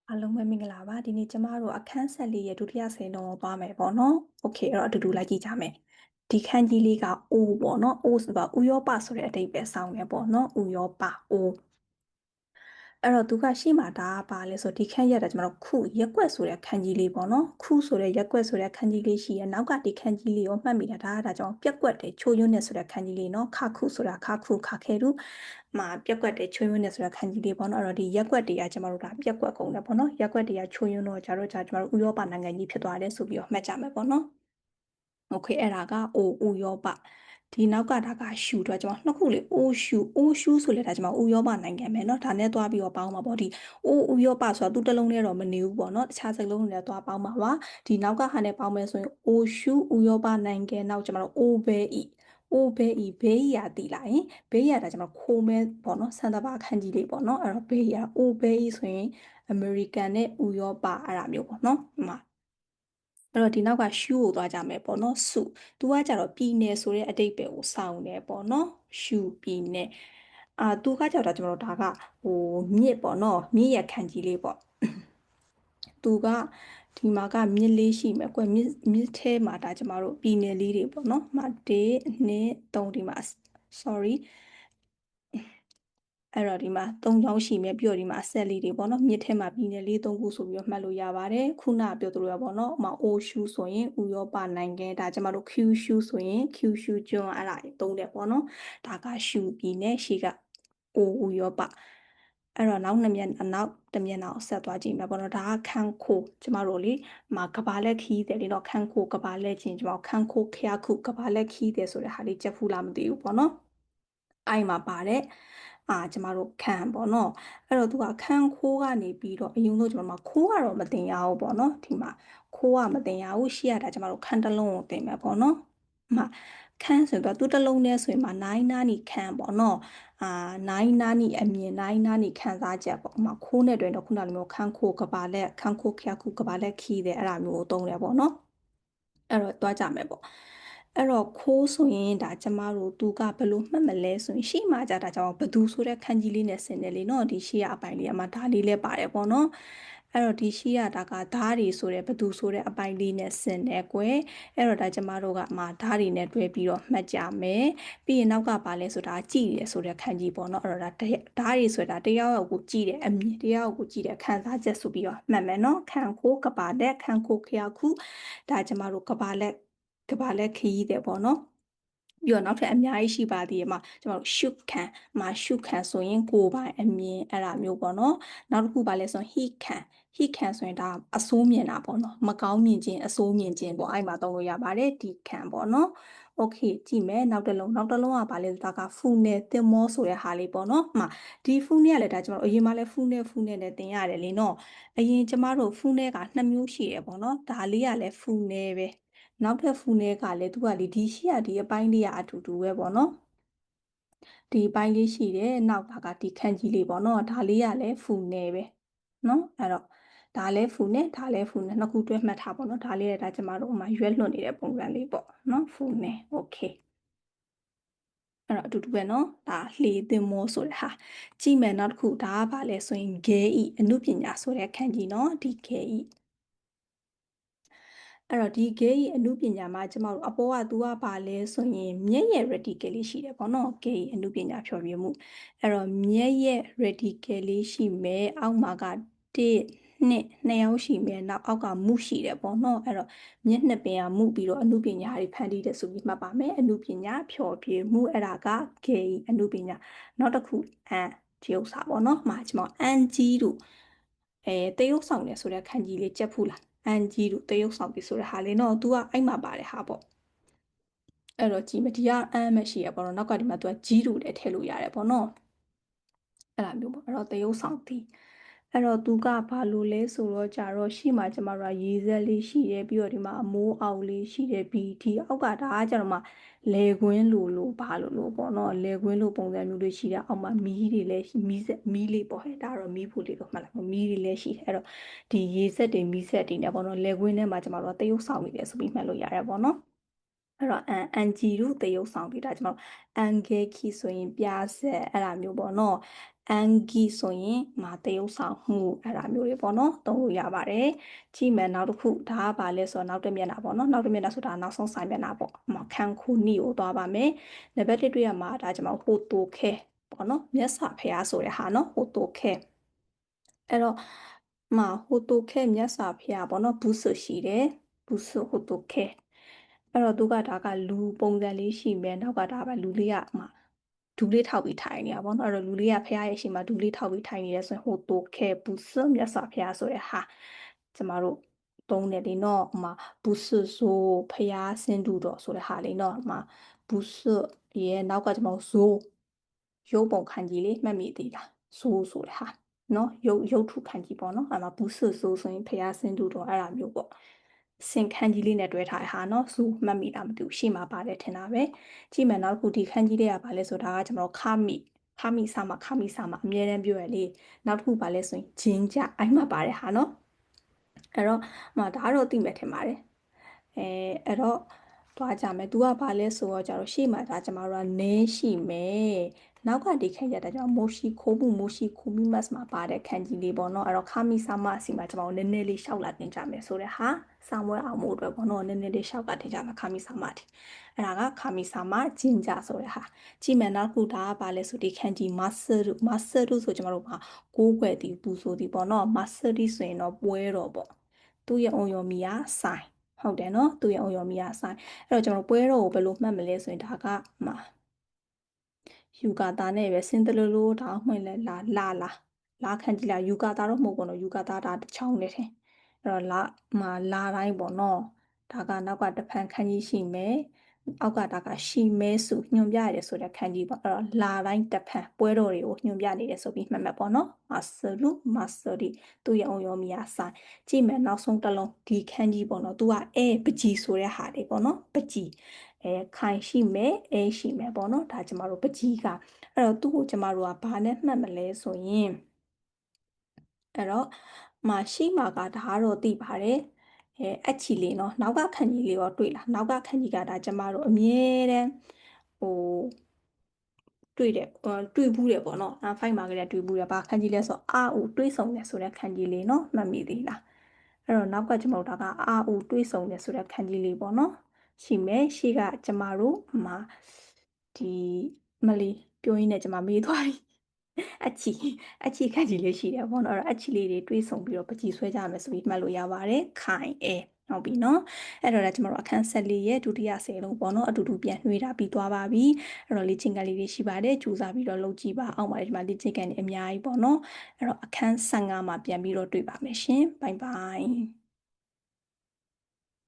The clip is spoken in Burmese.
အားလုံးပဲမင်္ဂလာပါဒီနေ့ကျမတို့အခန်းဆက်လေးရဲ့ဒုတိယစိန်လုံးကိုသွားမယ်ပေါ့နော်။ Okay အဲ့တော့အတူတူလိုက်ကြည့်ကြမယ်။ဒီခန်းကြီးလေးက O ပေါ့နော်။ O ဆိုတာဥရောပဆိုတဲ့အဓိပ္ပာယ်ဆောင်တယ်ပေါ့နော်။ဥရောပ O အဲ့တော့သူကရှေ့မှာဒါကပါလဲဆိုဒီခန်းရတာကျမတို့ခုရက်ကွက်ဆိုတဲ့ခန်းကြီးလေးပေါ့နော်။ခုဆိုတဲ့ရက်ကွက်ဆိုတဲ့ခန်းကြီးလေးရှိရနောက်ကဒီခန်းကြီးလေးကိုမှတ်မိတာဒါကြောင့်ပြက်ကွက်တယ်ချိုးယွန်းနေဆိုတဲ့ခန်းကြီးလေးနော်။ခခုဆိုတာခခုခခဲတူမှာပြက်ကွက်တယ်ချိုးယွန်းနေဆိုတဲ့ခန်းကြီးလေးပေါ့နော်။အဲ့တော့ဒီရက်ကွက်တွေကကျမတို့ဒါပြက်ကွက်ကုန်တယ်ပေါ့နော်။ရက်ကွက်တွေကချိုးယွန်းတော့ကျမတို့ဥရောပနိုင်ငံကြီးဖြစ်သွားတယ်ဆိုပြီးတော့မှတ်ကြမယ်ပေါ့နော်။ Okay အဲ့ဒါက O ဥရောပဒီနောက်ကဒါကရှူတော့ကျွန်တော်နှစ်ခုလေအိုးရှူဆိုလဲဒါကျွန်တော်ဥရောပနိုင်ငံပဲเนาะဒါနဲ့တွားပြီးတော့ပေါင်းမှာပေါ့ဒီအိုးဥရောပဆိုတာသူတစ်လုံးနဲ့တော့မနေဘူးပေါ့เนาะတခြားစကားလုံးတွေနဲ့တွားပေါင်းမှာပါဒီနောက်ကဟာနဲ့ပေါင်းမယ်ဆိုရင်အိုးရှူဥရောပနိုင်ငံနောက်ကျွန်တော်အိုးဘဲဤအိုးဘဲဤဘေးရာတီလာရင်ဘေးရာဒါကျွန်တော်ခိုးမဲပေါ့เนาะစံတဘာခန်းကြီးလေးပေါ့เนาะအဲ့တော့ဘေးရာအိုးဘဲဤဆိုရင်အမေရိကန်နဲ့ဥရောပအဲ့ဒါမျိုးပေါ့เนาะဒီမှာအဲ့တော့ဒီနောက်ကရှူကိုသွားကြမယ်ပေါ့နော်စုသူကကြတော့ပြည်နယ်ဆိုတဲ့အဓိပ္ပာယ်ကိုစောင့်တယ်ပေါ့နော်ရှူပြည်နယ်သူကကြတော့ကျွန်တော်တို့ဒါကဟိုမြစ်ပေါ့နော်မြစ်ရခန့်ကြီးလေးပေါ့သူကဒီမှာကမြစ်လေးရှိမယ်ကွယ်မြစ်ထဲမှာဒါကျမတို့ပြည်နယ်လေးတွေပေါ့နော်မှာ1 2 3ဒီမှာ sorry အဲ့တော့ဒီမှာ3ချောင်းရှိမယ်ပြီးတော့ဒီမှာအဆက်လေးတွေပေါ့နော်မြစ်ထဲမှာပြည်နယ်လေး3ခုဆိုပြီးတော့မှတ်လို့ရပါတယ်ခုနပြောသလိုရပေါ့နော်ဥမာ O ရှူဆိုရင်ဥရောပနိုင်ငံဒါကျမတို့ Q ရှူဆိုရင် Q ရှူကျွန်းအဲ့ဒါသုံးတယ်ပေါ့နော်ဒါကရှူပြည်နယ်ရှေ့က O ဥရောပအဲ့တော့နောက်တစ်မျက်နှာကိုဆက်သွားကြည့်မယ်ပေါ့နော်ဒါကခန်းခိုကျမတို့လေမှာကဘာလက်ခီးတယ်လေတော့ခန်းခိုကဘာလက်ချင်းကျမတို့ခန်းခိုခရခုကဘာလက်ခီးတယ်ဆိုတဲ့ဟာလေးကြက်ဖူးလားမသိဘူးပေါ့နော်အဲ့မှာပါတယ်ကျမတို့ခန်းပေါ့နော်အဲ့တော့သူကခန်းခိုးကနေပြီးတော့အရင်ဆုံးကျွန်တော်မှာခိုးကတော့မတင်ရဘူးပေါ့နော်ဒီမှာခိုးကမတင်ရဘူးရှေ့ရတာကျမတို့ခန်းတစ်လုံးကိုတင်မယ်ပေါ့နော်မှာခန်းဆိုတော့သူတစ်လုံးနဲ့ဆိုရင်မှာနိုင်နာနီခန်းပေါ့နော်နိုင်နာနီအမြင်နိုင်နာနီခန်းစားချက်ပေါ့မှာခိုးနဲ့တွင်တော့ခုနလိုမျိုးခန်းခိုးကဘာလက်ခန်းခိုးခရခုကဘာလက်ခီးတယ်အဲ့ဒါမျိုးကိုသုံးတယ်ပေါ့နော်အဲ့တော့တွားကြမယ်ပေါ့အဲ့တော့ခိုးဆိုရင်ဒါကျမတို့သူကဘယ်လိုမှတ်မလဲဆိုရင်ရှေ့မှာကြတာကြောင့်ဘသူဆိုတဲ့ခန်းကြီးလေးနဲ့ဆင်တယ်လေနော်ဒီရှေ့ကအပိုင်လေးအမှဒါလေးလည်းပါတယ်ပေါ့နော်အဲ့တော့ဒီရှေ့ကဒါကဓာတ်တွေဆိုတဲ့ဘသူဆိုတဲ့အပိုင်လေးနဲ့ဆင်တယ်ကွယ်အဲ့တော့ဒါကျမတို့ကဓာတ်တွေနဲ့တွဲပြီးတော့မှတ်ကြမယ်ပြီးရင်နောက်ကပါလဲဆိုတာကြည့်ရဆိုတဲ့ခန်းကြီးပေါ့နော်အဲ့တော့ဒါဓာတ်တွေဆိုတာတယောက်ကိုကြည့်တဲ့အမြင်တယောက်ကိုကြည့်တဲ့ခန်းစားချက်ဆိုပြီးတော့မှတ်မယ်နော်ခန်းခိုးကပါလက်ခန်းခိုးခရခုဒါကျမတို့ကဘာလက်ခရီးတယ်ပေါ့နော်ပြီးတော့နောက်ထပ်အများကြီးရှိပါသေးတယ်မှာကျမတို့ရှုခံဆိုရင်ကိုယ်ပိုင်အမြင်အဲ့ဒါမျိုးပေါ့နော်နောက်တစ်ခုပါလဲဆိုရင်ဟိခံဆိုရင်ဒါအဆိုးမြင်တာပေါ့နော်မကောင်းမြင်ခြင်းအဆိုးမြင်ခြင်းပေါ့အဲ့မှာသုံးလို့ရပါတယ်ဒီခံပေါ့နော်โอเคကြည့်မယ်နောက်တစ်လုံးကပါလဲဒါကဖူနယ်တင်မောဆိုတဲ့ဟာလေးပေါ့နော်ဒီဖူနယ်ကလည်းဒါကျမတို့အရင်မှလည်းဖူနယ်နဲ့တင်ရတယ်လေနော်အရင်ကျမတို့ဖူနယ်က2မျိုးရှိတယ်ပေါ့နော်ဒါလေးကလည်းဖူနယ်ပဲနောက်ထပ်ဖူနယ်ကလည်းသူကလေဒီရှိရဒီအပိုင်းလေးကအတူတူပဲပေါ့နော်ဒီအပိုင်းလေးရှိတယ်နောက်တာကဒီခန့်ကြီးလေးပေါ့နော်ဒါလေးကလည်းဖူနယ်ပဲနော်အဲ့တော့ဒါလည်းဖူနယ်ဒါလည်းဖူနယ်နှစ်ခုတွဲမှတ်ထားပေါ့နော်ဒါလေးလည်းဒါကျမတို့ဥမာရွက်လွတ်နေတဲ့ပုံစံလေးပေါ့နော်ဖူနယ်โอเคအဲ့တော့အတူတူပဲနော်ဒါလှေသင်္ဘောဆိုတဲ့ဟာကြည့်မယ်နောက်တစ်ခုဒါကဘာလဲဆိုရင်ဂဲဤအမှုပညာဆိုတဲ့ခန်းကြီးနော်ဒီဂဲဤအဲ့တော့ဒီဂဲဤအမှုပညာမှာကျမတို့အပေါ်ကသူကပါလဲဆိုရင်မျက်ရည် radical လေးရှိတယ်ပေါ့နော်ဂဲဤအမှုပညာဖြော်ပြမှုအဲ့တော့မျက်ရည် radical လေးရှိမယ်အောက်မှာက2ယောက်ရှိမယ်နောက်အောက်ကမုရှိတယ်ပေါ့နော်အဲ့တော့မျက်နှစ်ပင်ကမုပြီးတော့အမှုပညာတွေဖန်တီးတယ်ဆိုပြီးမှတ်ပါမယ်အမှုပညာဖြော်ပြမှုအဲ့ဒါကဂဲဤအမှုပညာနောက်တစ်ခုဒီဥစ္စာပေါ့နော်မှာကျမအန်ကြီးတို့တရုတ်ဆောင်တယ်ဆိုတဲ့ခန်းကြီးလေးကြက်ဖူးလားအန်ကြီးတို့တရုတ်ဆောင်ပြီဆိုတဲ့ဟာလေးနော် तू ကအဲ့မှာပါတယ်ဟာပေါ့အဲ့တော့ကြည့်မဒီကအန်မရှိရပေါ့နော်နောက်ကဒီမှာ तू ကကြီးတို့လည်းထည့်လို့ရတယ်ပေါ့နော်အဲ့လိုမျိုးပေါ့အဲ့တော့တရုတ်ဆောင်သည်အဲ့တော့သူကဘာလို့လဲဆိုတော့ကြတော့ရှေ့မှာကျမတို့ကရေစက်လေးရှိတယ်ပြီးတော့ဒီမှာအမိုးအောက်လေးရှိတယ်ပြီးဒီအောက်ကဒါကကျတော့မှလေကွင်းလိုဘာလို့ပေါ့နော်လေကွင်းလိုပုံစံမျိုးလေးရှိတယ်အောက်မှာမီးတွေလည်းမီးလေးပေါ့ဟဲ့ဒါတော့မီးဖို့လေးတော့မှတ်လိုက်မီးတွေလည်းရှိတယ်အဲ့တော့ဒီရေစက်တွေမီးစက်တွေနဲ့ပေါ့နော်လေကွင်းထဲမှာကျမတို့ကတရုတ်ဆောင်နေတယ်ဆိုပြီးမှတ်လို့ရတယ်ပေါ့နော်အဲ့တော့အန်ဂျီတို့တရုတ်ဆောင်ပြီးဒါကျမတို့အန်ဂဲခီဆိုရင်ပြားဆက်အဲ့ဒါမျိုးပေါ့နော် အန်ဂီဆိုရင်တရုပ်ဆောင်မှုအဲ့ဒါမျိုးတွေပေါ့နော်သုံးလို့ရပါတယ်ကြည့်မယ်နောက်တစ်ခုဒါကဘာလဲဆိုတော့နောက်တစ်မျက်နှာပေါ့နော်နောက်တစ်မျက်နှာဆိုတာနောက်ဆုံးစာမျက်နှာပေါ့ခန်းခုနီကိုသွားပါမယ်နံပါတ်1တွေ့ရမှာဒါကျွန်တော်ဟိုတိုခဲပေါ့နော်မျက်စာဖျားဆိုတဲ့ဟာနော်ဟိုတိုခဲအဲ့တော့ဟိုတိုခဲမျက်စာဖျားပေါ့နော်ဘူးဆရှိတယ်ဘူးဆဟိုတိုခဲအဲ့တော့သူကဒါကလူပုံစံလေးရှိမယ်နောက်ကဒါပဲလူလေးကဒူးလေးထောက်ပြီးထိုင်နေတာပေါ့နော်အဲ့တော့လူလေးကဖះရဲ့ရှေ့မှာဒူးလေးထောက်ပြီးထိုင်နေတယ်ဆိုရင်ဟိုတိုခဲပူဆမြတ်စွာဘုရားဆိုတဲ့ဟာကျမတို့သုံးတယ်လေနော်ပူဆဆိုဖះစင်တူတော်ဆိုတဲ့ဟာလေးနော်ပူဆရဲ့နောက်ကကျမတို့ဇိုးရုပ်ပုံခန်းကြီးလေးမှတ်မိသေးလားဇိုးဆိုတဲ့ဟာနော်ရုပ်ထုခန်းကြီးပေါ့နော်ပူဆဆိုဆိုရင်ဖះစင်တူတော်အဲ့ဒါမျိုးပေါ့စင်ခန်းကြီးလေးနဲ့တွဲထားတဲ့ဟာနော်ဇိုးမှတ်မိတာမသိဘူးရှေ့မှာပါတယ်ထင်တာပဲကြည့်မယ်နောက်တစ်ခုဒီခန်းကြီးလေးကဘာလဲဆိုတာကကျွန်တော်ခါမိစာမအမြဲတမ်းပြောရလေနောက်တစ်ခုဘာလဲဆိုရင်ဂျင်းကြအဲ့မှာပါတဲ့ဟာနော်အဲ့တော့ဒါတော့သိမယ်ထင်ပါတယ်အဲ့တော့သွားကြမယ်။ तू ကဘာလဲဆိုတော့ကျတော့ရှေ့မှာဒါကျမတို့ကနင်းရှိမယ်။နောက်ကဒီခန်းကျတော့မိုရှိခိုမိမတ်မှာပါတဲ့ခန်းကြီးလေးပေါ့နော်။အဲ့တော့ခါမီဆာမစီမှာကျမတို့နည်းနည်းလေးရှောက်လာတင်ကြမယ်ဆိုတဲ့ဟာစာမွဲအောင်မို့အတွက်ပေါ့နော်နည်းနည်းလေးရှောက်ကတင်ကြမယ်ခါမီဆာမတီ။အဲ့ဒါကခါမီဆာမဂျင်ဂျာဆိုတဲ့ဟာကြည့်မယ်နောက်ခုဒါကဘာလဲဆိုဒီခန်းကြီးမဆရူဆိုကျမတို့ကိုးကွယ်တီပူဆိုတီပေါ့နော်မဆရီဆိုရင်တော့ပွဲတော်ပေါ့။သူ့ရဲ့အုံရော်မီကဆိုင်ဟုတ်တယ်နော်သူ့ရဲ့အုံရော်မီကဆိုင်အဲ့တော့ကျွန်တော်ပွဲတော်ကိုဘယ်လိုမှတ်မလဲဆိုရင်ဒါကယူကာတာနဲ့ပဲစင်တလူလိုဒါမှမဟုတ်လာခန့်ကြည့်လာယူကာတာတော့မဟုတ်ဘူးနော်ယူကာတာဒါတစ်ချောင်းနဲ့ထင်အဲ့တော့လာတိုင်းပေါ့နော်ဒါကနောက်ကတဖန်ခန်းကြီးရှိမယ်အောက်ကဒါကရှီမဲစုညွှန်ပြရတယ်ဆိုတဲ့ခန်းကြီးပေါ့အဲ့တော့လာတိုင်းတဖန်ပွဲတော်တွေကိုညွှန်ပြနေတယ်ဆိုပြီးမှတ်မှတ်ပေါ့နော်မဆရီသူ့ရဲ့အုံရောမီယာဆိုင်ကြည့်မယ်နောက်ဆုံးတစ်လုံးဒီခန်းကြီးပေါ့နော်သူကပကြီးဆိုတဲ့ဟာတွေပေါ့နော်ပကြီးခိုင်ရှိမယ်ရှိမယ်ပေါ့နော်ဒါကျမတို့ပကြီးကအဲ့တော့သူ့ကိုကျမတို့ကဘာနဲ့မှတ်မလဲဆိုရင်အဲ့တော့ရှိမှာကဒါကတော့သိပါတယ်အချီလေးနော်နောက်ကခန်းကြီးလေးရောတွေ့လားနောက်ကခန်းကြီးကဒါကျမတို့အမြဲတမ်းဟိုတွေ့ဘူးတယ်ပေါ့နော်ဖိုက်မာကလေးတွေ့ဘူးတယ်ဘာခန်းကြီးလဲဆိုဦးတွေးဆုံတယ်ဆိုတဲ့ခန်းကြီးလေးနော်မှတ်မိသေးလားအဲ့တော့နောက်ကကျမတို့ဒါကဦးတွေးဆုံတယ်ဆိုတဲ့ခန်းကြီးလေးပေါ့နော်ရှိမယ်ရှိကကျမတို့ဒီမလီပြောရင်းနဲ့ကျမမေးသွားပြီအချီခန့်ကြီးလေးရှိတယ်ပေါ့နော်အဲ့တော့အချီလေးတွေတွေးဆုံပြီးတော့ပကြီးဆွဲကြမယ်ဆိုပြီးမှတ်လို့ရပါတယ်ခိုင်ဟုတ်ပြီနော်အဲ့တော့လည်းကျမတို့အခန်း14ရဲ့ဒုတိယဆယ်လုံးပေါ့နော်အတူတူပြန်နှွေးတာပြီးသွားပါပြီအဲ့တော့လေ့ကျင့်ခန်းလေးတွေရှိပါတယ်ကြိုးစားပြီးတော့လုပ်ကြည့်ပါအောင်ပါတယ်ဒီမှာလေ့ကျင့်ခန်းတွေအများကြီးပေါ့နော်အဲ့တော့အခန်း15မှာပြန်ပြီးတော့တွေ့ပါမယ်ရှင်ဘိုင်ဘိုင်